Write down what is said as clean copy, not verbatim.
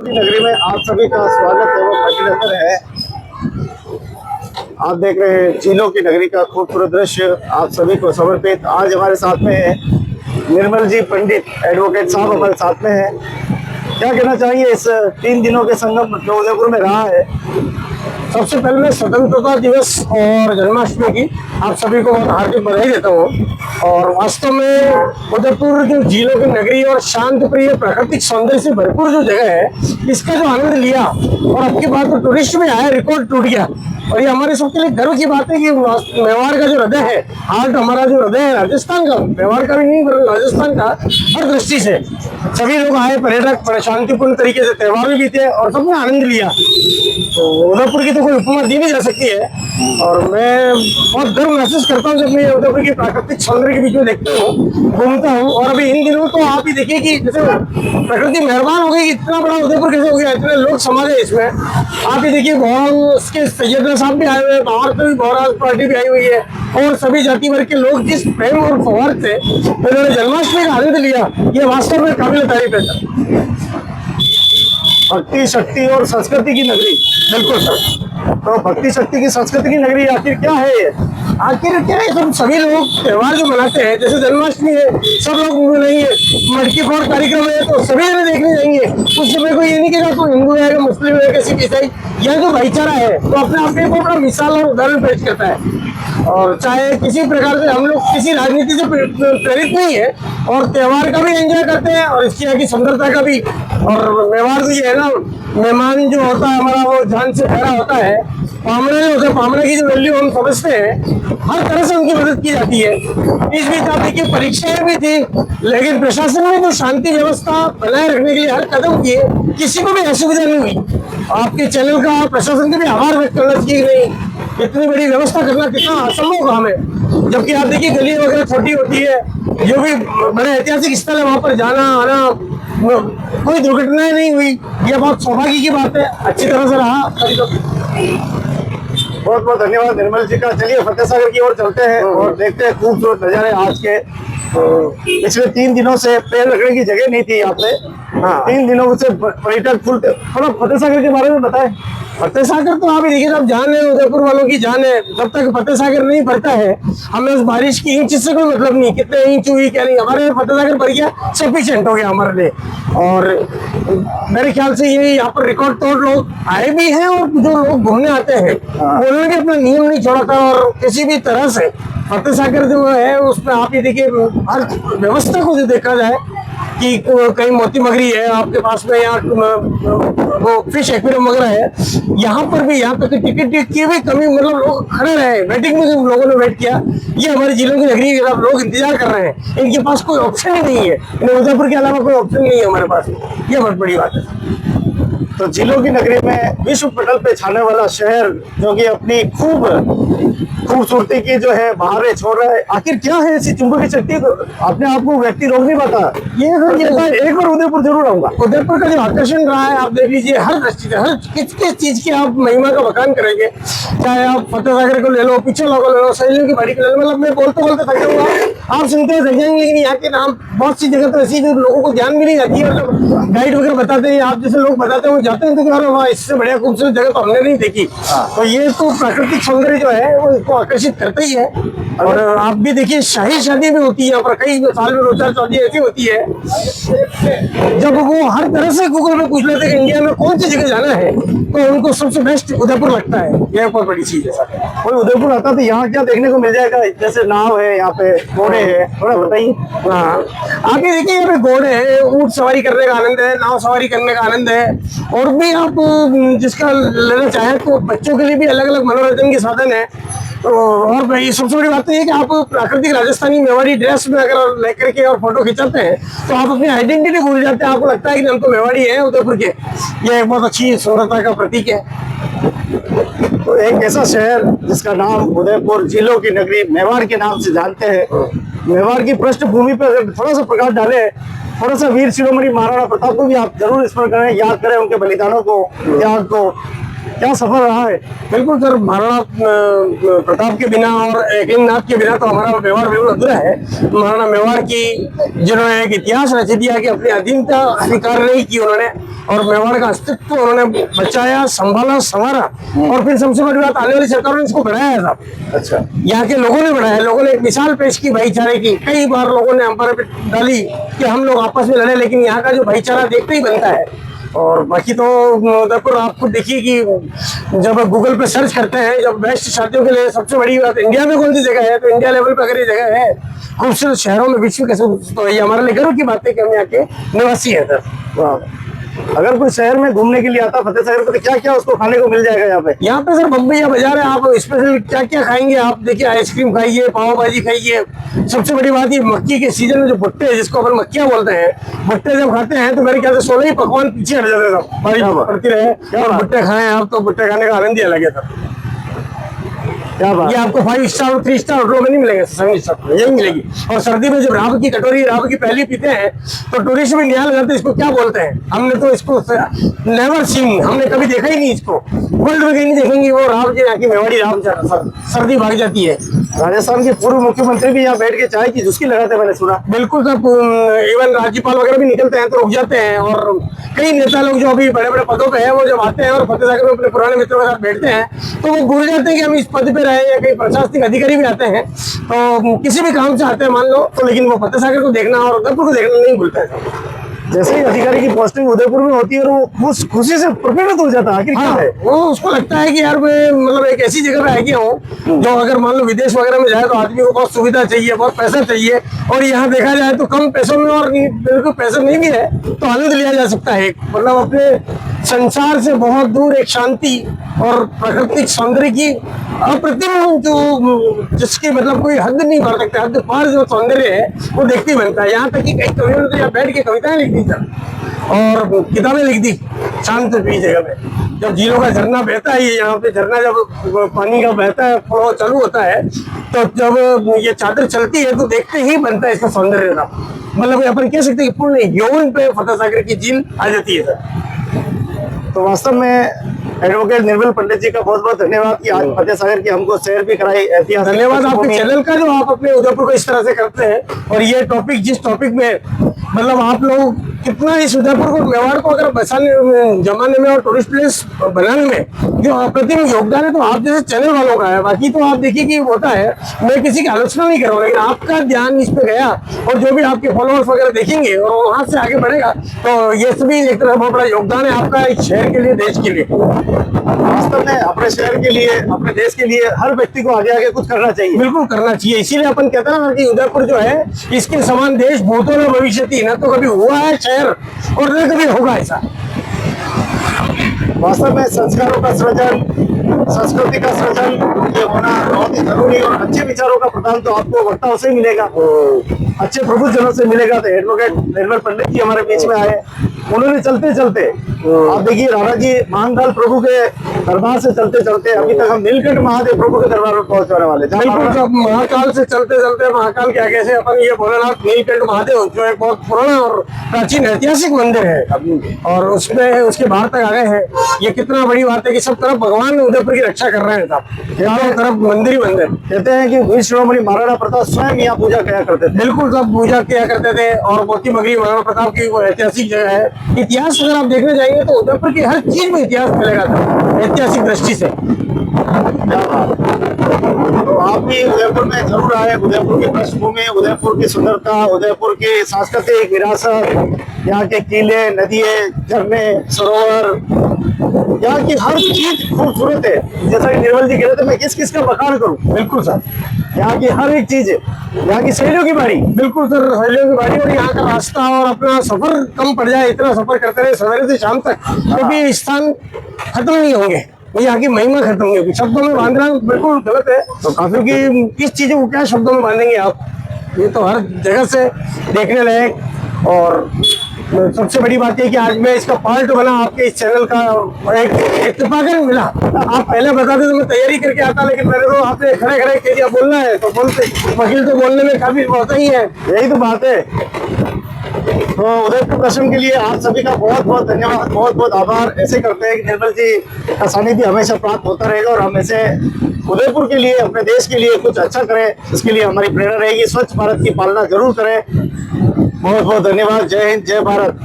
नगरी में आप सभी का स्वागत एवं अभिनंदन है। आप देख रहे हैं झीलों की नगरी का खूबसूरत दृश्य आप सभी को समर्पित। आज हमारे साथ में है निर्मल जी पंडित, एडवोकेट साहब हमारे साथ में है। क्या कहना चाहिए इस 3 दिनों के संगम जो उदयपुर में रहा है? सबसे पहले मैं स्वतंत्रता दिवस और जन्माष्टमी की आप सभी को बहुत हार्दिक बधाई देता हूँ। और वास्तव में उदयपुर जो झीलों की नगरी और शांत प्रिय प्राकृतिक सौंदर्य से भरपूर जो जगह है, इसका जो आनंद लिया और अब की बात तो टूरिस्ट में आया, रिकॉर्ड टूट गया। और ये हमारे सबके लिए गर्व की बात है कि मेवाड़ का जो हृदय है, हार्ट हमारा जो हृदय है राजस्थान का, मेवाड़ का भी नहीं बल्कि राजस्थान का, हर दृष्टि से सभी लोग आए, पर्यटक बड़े शांतिपूर्ण तरीके से त्योहार भी बीते और सबने आनंद लिया। तो उदयपुर की तो कोई उपमा दी नहीं जा सकती है। और मैं बहुत गर्व महसूस करता हूँ जब मैं उदयपुर की प्राकृतिक सौंदर्य के बीच में देखता हूँ, घूमता हूँ। और अभी इन दिनों तो आप ही देखिए कि जैसे प्रकृति मेहरबान हो गई, इतना बड़ा उदयपुर कैसे हो गया, इतने लोग समा गए इसमें। आप ही देखिए बहुत के सैयदना साहब भी आए हुए हैं, बाहर से भी बहुत पार्टी भी आई हुई है और सभी जाति वर्ग के लोग जिस प्रेम और फौहार से उन्होंने जन्माष्टमी का आनंद लिया, ये वास्तव में काबिल तारीफ है। भक्ति, शक्ति और संस्कृति की नगरी। बिल्कुल सर। तो भक्ति, शक्ति की, संस्कृति की नगरी आखिर क्या है ये? आखिर क्या है, सब सभी लोग त्योहार जो मनाते हैं, जैसे जन्माष्टमी है, सब लोग मनाएंगे, मटकी फोड़ कार्यक्रम है तो सभी जने देखने जाएंगे। उस समय कोई ये नहीं कहेगा कोई हिंदू है, मुस्लिम है, किसी ईसाई। यह जो भाईचारा है तो अपने आप में बड़ा मिसाल और उदाहरण पेश करता है। और चाहे किसी प्रकार से हम लोग किसी राजनीति से प्रेरित नहीं है और त्योहार का भी एंजॉय करते हैं और इसकी यहाँ की सुंदरता का भी। और मेवाड़ तो ये है ना, मेहमान जो होता है हमारा वो जान से प्यारा होता है। पामड़ा जो होता है, पामड़ा की जो वैल्यू हम समझते हैं, हर तरह से उनकी मदद की जाती है। इस बीच आप देखिए परीक्षाएं भी थी, लेकिन प्रशासन ने जो शांति व्यवस्था बनाए रखने के लिए हर कदम किए, किसी को भी असुविधा नहीं हुई। आपके चैनल का प्रशासन का भी आभार व्यक्त करना चाहिए। नहीं, इतनी बड़ी व्यवस्था करना कितना असंभव काम है। जबकि आप देखिए गली वगैरह छोटी होती है, जो भी बड़े ऐतिहासिक स्थल है वहां पर जाना आना, कोई दुर्घटनाएं नहीं हुई। यह बहुत सौभाग्य की बात है, अच्छी तरह से रहा। बहुत बहुत धन्यवाद निर्मल जी का। चलिए फतेह सागर की ओर चलते हैं और देखते हैं खूबसूरत नजारे आज के। पिछले 3 दिनों से पैर रखने की जगह नहीं थी यहाँ पे। हाँ, 3 दिनों से पर्यटक फुल। थोड़ा फतेह सागर के बारे में बताएं। फतेह सागर तो आप देखिए, सब जान है, उदयपुर वालों की जान है। जब तक फतेह सागर नहीं भरता है, हमें उस बारिश की इंच से कोई मतलब नहीं, कितने इंच हुई क्या नहीं, हमारे फतेह सागर भर गया, सफिशिएंट हो गया हमारे लिए। और मेरे ख्याल से ये यहाँ पर रिकॉर्ड तोड़ लोग आए भी हैं और जो लोग घूमने आते हैं उन्होंने भी अपना नियम नहीं छोड़ा था। और किसी भी तरह से फतेह सागर जो है उसमें आप ये देखिए हर व्यवस्था को जो देखा जाए कि कहीं मोती मगरी है आपके पास में, या वो फिश एक्वेरियम वगैरह है, यहाँ पर भी यहाँ तक टिकट की भी कमी, मतलब लोग खड़े रहे, वेटिंग में लोगों ने वेट किया। ये हमारे जिलों की नगरी है, लोग इंतजार कर रहे हैं, इनके पास कोई ऑप्शन ही नहीं है। उदयपुर के अलावा कोई ऑप्शन नहीं है हमारे पास। ये बहुत बड़ी बात है। तो झीलों की नगरी में विश्व पटल पे छाने वाला शहर जो कि अपनी खूबसूरती की जो है बहारें छोड़ रहा है, आखिर क्या है ऐसी चुंबकीय शक्ति को अपने आप को व्यक्ति रोक नहीं पाता? ये एक बार उदयपुर जरूर आऊंगा। उदयपुर का जो आकर्षण रहा है आप देख लीजिए, हर दृष्टि से, हर किस चीज की आप महिमा का बखान करेंगे। चाहे आप फतेह सागर को ले लो, पीछे लोगों ले लो, सहेलियों की बाड़ी को ले लो, मतलब मैं बोलते बोलते थक जाऊंगा। आप सुनते हुए थक जाएंगे, लेकिन यहाँ के नाम बहुत सी जगह तो ऐसी जो लोगों को ध्यान भी नहीं जाती है। मतलब गाइड वगैरह बताते हैं, आप जैसे लोग बताते हैं, जाते हैं तो यार वहाँ इससे बढ़िया खूबसूरत जगह तो हमने नहीं देखी। तो ये तो प्राकृतिक सौंदर्य जो है वो इसको आकर्षित करता ही है। और आप भी देखिए शाही शादी भी होती है यहाँ पर, कई साल में 2-4 शादी ऐसी होती है जब वो हर तरह से गूगल में पूछ लेते हैं इंडिया में कौन सी जगह जाना है, तो उनको सबसे बेस्ट उदयपुर लगता है। यह बहुत बड़ी चीज है। कोई उदयपुर आता तो यहाँ क्या देखने को मिल जाएगा? जैसे नाव है, यहाँ पे घोड़े है, थोड़ा बताइए। हाँ, आप ये देखिए यहाँ पे घोड़े है, ऊंट सवारी करने का आनंद है, नाव सवारी करने का आनंद है। और भी आप जिसका लेना चाहे तो बच्चों के लिए भी अलग अलग मनोरंजन के साधन है। और भाई सबसे बड़ी बात तो ये कि आप प्राकृतिक राजस्थानी मेवाड़ी ड्रेस में अगर लेकर के और फोटो खिंचाते हैं तो आप अपनी आइडेंटिटी भूल जाते हैं। आपको लगता है कि हम तो मेवाड़ी है उदयपुर के। ये एक बहुत अच्छी सुंदरता का प्रतीक है। तो एक ऐसा शहर जिसका नाम उदयपुर, झीलों की नगरी, मेवाड़ के नाम से जानते हैं। मेवाड़ की पृष्ठभूमि पर अगर थोड़ा सा प्रकाश डाले, थोड़ा सा वीर शिरोमणि महाराणा प्रताप को भी आप जरूर स्मरण करें, याद करें उनके बलिदानों को, त्याग को। क्या सफर रहा है? बिल्कुल सर, महाराणा प्रताप के बिना और एकलिंगनाथ के बिना तो हमारा मेवाड़ बिल्कुल अधूरा है। महाराणा मेवाड़ की जिन्होंने एक इतिहास रच दिया कि अपनी अधीनता स्वीकार नहीं की उन्होंने, और मेवाड़ का अस्तित्व उन्होंने बचाया, संभाला, संवारा, और फिर सबसे बड़ी बात आने वाली सरकारों ने इसको बढ़ाया था। अच्छा, यहाँ के लोगों ने बढ़ाया, लोगों ने एक मिसाल पेश की भाईचारे की। कई बार लोगों ने हम पर डाली कि हम लोग आपस में लड़े, लेकिन यहाँ का जो भाईचारा देखते ही बनता है। और बाकी तो उदयपुर आप खुद देखिए कि जब गूगल पे सर्च करते हैं, जब बेस्ट शादियों के लिए सबसे बड़ी बात इंडिया में कौन सी जगह है, तो इंडिया लेवल पे अगर ये जगह है खूबसूरत शहरों में विश्व के, तो ये हमारे लिए गर्व की बात है कि हम यहाँ के निवासी है सर। वाह। अगर कोई शहर में घूमने के लिए आता फतेह सागर को, तो क्या क्या उसको खाने को मिल जाएगा यहाँ पे? यहाँ पे सर बम्बैया बाजार है, आप स्पेशल क्या क्या खाएंगे आप देखिए, आइसक्रीम खाइए, पाव भाजी खाइए। सबसे बड़ी बात ये मक्की के सीजन में जो भुट्टे है, जिसको अपन मक्कियाँ बोलते हैं, भुट्टे जब खाते हैं तो मेरे ख्याल से 16 ही पकवान पीछे हट जाते हैं सब, बारिश पड़ती रहे और भुट्टे खाएं आप, तो भुट्टे खाने का आनंद ही अलग है सर। क्या बात? ये आपको 5 स्टार और 3 स्टार होटलों में नहीं मिलेंगे, 7 स्टार यही मिलेगी। और सर्दी में जब राब की कटोरी, राब की पहली पीते हैं तो टूरिस्ट भी निहाल जाते हैं, इसको क्या बोलते हैं, हमने तो इसको नेवर सीन, हमने कभी देखा ही नहीं इसको, वर्ल्ड में कहीं नहीं देखेंगे। वो राब जो यहाँ की मेवाड़ी राब सर्दी भाग जाती है। राजस्थान के पूर्व मुख्यमंत्री भी यहाँ बैठ के चाय की चुस्की लगाते हैं, मैंने सुना। बिल्कुल सर, इवन राज्यपाल वगैरह भी निकलते हैं तो रुक जाते हैं, और कई नेता लोग जो अभी बड़े बड़े पदों पे हैं वो जब आते हैं और फतेह सागर में अपने पुराने मित्रों के साथ बैठते हैं तो वो भूल जाते हैं कि हम इस पद पे रहे, या कई प्रशासनिक अधिकारी भी आते हैं तो किसी भी काम से आते हैं मान लो तो, लेकिन वो फतेह सागर को देखना और उदयपुर को देखना नहीं भूलते हैं। जैसे ही अधिकारी की पोस्टिंग उदयपुर में होती है और वो उस खुशी से प्रफुल्लित हो जाता है। आखिर क्या है? वो उसको लगता है कि यार मैं मतलब एक ऐसी जगह पे आ गया हूँ जो अगर मान लो विदेश वगैरह में जाए तो आदमी को बहुत सुविधा चाहिए, बहुत पैसा चाहिए, और यहाँ देखा जाए तो कम पैसों में और बिल्कुल पैसा नहीं भी है तो आनंद लिया जा सकता है। मतलब अपने संसार से बहुत दूर एक शांति और प्राकृतिक सौंदर्य की अप्रतिम जो, जिसकी मतलब कोई हद नहीं कर सकते, हद पार जो सौंदर्य है वो देखते बनता है। यहाँ तक कि कई कवियों ने तो यहाँ बैठ के कविताएं लिख दी सर और किताबें लिख दी शांत भी जगह में। जब झीलों का झरना बहता है, ये यहाँ पे झरना जब पानी का बहता है, फ्लो चालू होता है, तो जब ये चादर चलती है तो देखते ही बनता है इसका सौंदर्य का। मतलब अपन कह सकते हैं कि पूर्ण यौवन पे फतेह सागर की झील आ जाती है सर। तो वास्तव में एडवोकेट निर्मल पंडित जी का बहुत बहुत धन्यवाद कि आज फतेह सागर की हमको सैर भी कराई। ऐतिहासिक धन्यवाद आपके चैनल का जो आप अपने उदयपुर को इस तरह से करते हैं, और ये टॉपिक जिस टॉपिक में मतलब आप लोग कितना इस उदयपुर को, मेवाड़ को अगर बचाने जमाने में और टूरिस्ट प्लेस बनाने में जो अप्रतिम योगदान है तो आप जैसे चैनल वालों का है। बाकी तो आप देखिए कि होता है, मैं किसी की आलोचना नहीं कर रहा हूँ, लेकिन आपका ध्यान इस पे गया और जो भी आपके फॉलोअर्स वगैरह देखेंगे और वहां से आगे बढ़ेगा तो ये सभी एक तरह बहुत बड़ा योगदान है आपका इस शहर के लिए, देश के लिए। वास्तव में अपने शहर के लिए, अपने देश के लिए हर व्यक्ति को आगे आगे कुछ करना चाहिए। बिल्कुल करना चाहिए, इसीलिए अपन कहते हैं ना कि उदयपुर जो है इसके समान देश भूतो न भविष्यति, न तो कभी हुआ है शहर और न कभी होगा ऐसा। वास्तव में संस्कारों का सृजन, संस्कृति का सृजन ये होना बहुत ही जरूरी, और अच्छे विचारों का प्रदान तो आपको वक्ताओं से मिलेगा, अच्छे प्रबुद्धजनों से मिलेगा। तो एडवोकेट निर्मल पंडित जी हमारे बीच में आए, उन्होंने चलते चलते आप देखिए राणा जी महाकाल प्रभु के दरबार से चलते चलते अभी तक हम नीलकंठ महादेव प्रभु के दरबार में पहुंचने वाले। बिल्कुल, जब महाकाल से चलते चलते महाकाल के आगे से अपन ये भोलेनाथ नीलकंठ महादेव जो एक बहुत पुराना और प्राचीन ऐतिहासिक मंदिर है और उसमें उसके बाहर तक आ गए हैं। ये कितना बड़ी बात है कि सब तरफ भगवान उदयपुर की रक्षा कर रहे हैं साहब, चारों तरफ मंदिर ही मंदिर। कहते हैं कि वीर शिरोमणि महाराणा प्रताप स्वयं यहाँ पूजा किया करते थे। बिल्कुल, सब पूजा किया करते थे और मोती मगरी महाराणा प्रताप की वो ऐतिहासिक जगह है। इतिहास अगर आप देखने जाएंगे तो उदयपुर की हर चीज में इतिहास मिलेगा था ऐतिहासिक दृष्टि से। तो आप भी उदयपुर में जरूर आए। उदयपुर की पृष्ठभूमि, उदयपुर की सुंदरता, उदयपुर की सांस्कृतिक विरासत, यहाँ के किले, नदियाँ, झरने, सरोवर, यहाँ की हर चीज खूबसूरत है। जैसा कि निर्मल जी कह रहे थे, मैं किस किस का बखान करूँ। बिल्कुल सर, यहाँ की हर एक चीज, यहाँ की सहेलियों की बाड़ी। बिल्कुल सर, सहेलियों की बाड़ी, और यहाँ का रास्ता और अपना सफर कम पड़ जाए, इतना सफर करते रहे सवेरे से शाम तक, क्योंकि स्थान खत्म नहीं होंगे, यहाँ की महिमा खत्म नहीं होगी। शब्दों में बांधना बिल्कुल गलत है, तो क्योंकि इस चीजों को क्या शब्दों में बांधेंगे आप, ये तो हर जगह से देखने लायक। और सबसे बड़ी बात है कि आज मैं इसका पार्ट बना आपके इस चैनल का, एक इत्तेफाकन मिला। आप पहले बताते तो मैं तैयारी करके आता, लेकिन मैंने तो आपने खड़े खड़े कह दिया बोलना है तो बोलते, वकील तो बोलने में काफी होता ही है। यही तो बात है। तो उदयपुर दर्शन के लिए आप सभी का बहुत बहुत धन्यवाद, बहुत बहुत आभार। ऐसे करते हैं कि निर्मल जी का सानिध्य हमेशा प्राप्त होता रहेगा और हम ऐसे उदयपुर के लिए, अपने देश के लिए कुछ अच्छा करें, इसके लिए हमारी प्रेरणा रहेगी। स्वच्छ भारत की पालना जरूर करें। बहुत बहुत धन्यवाद। जय हिंद, जय भारत।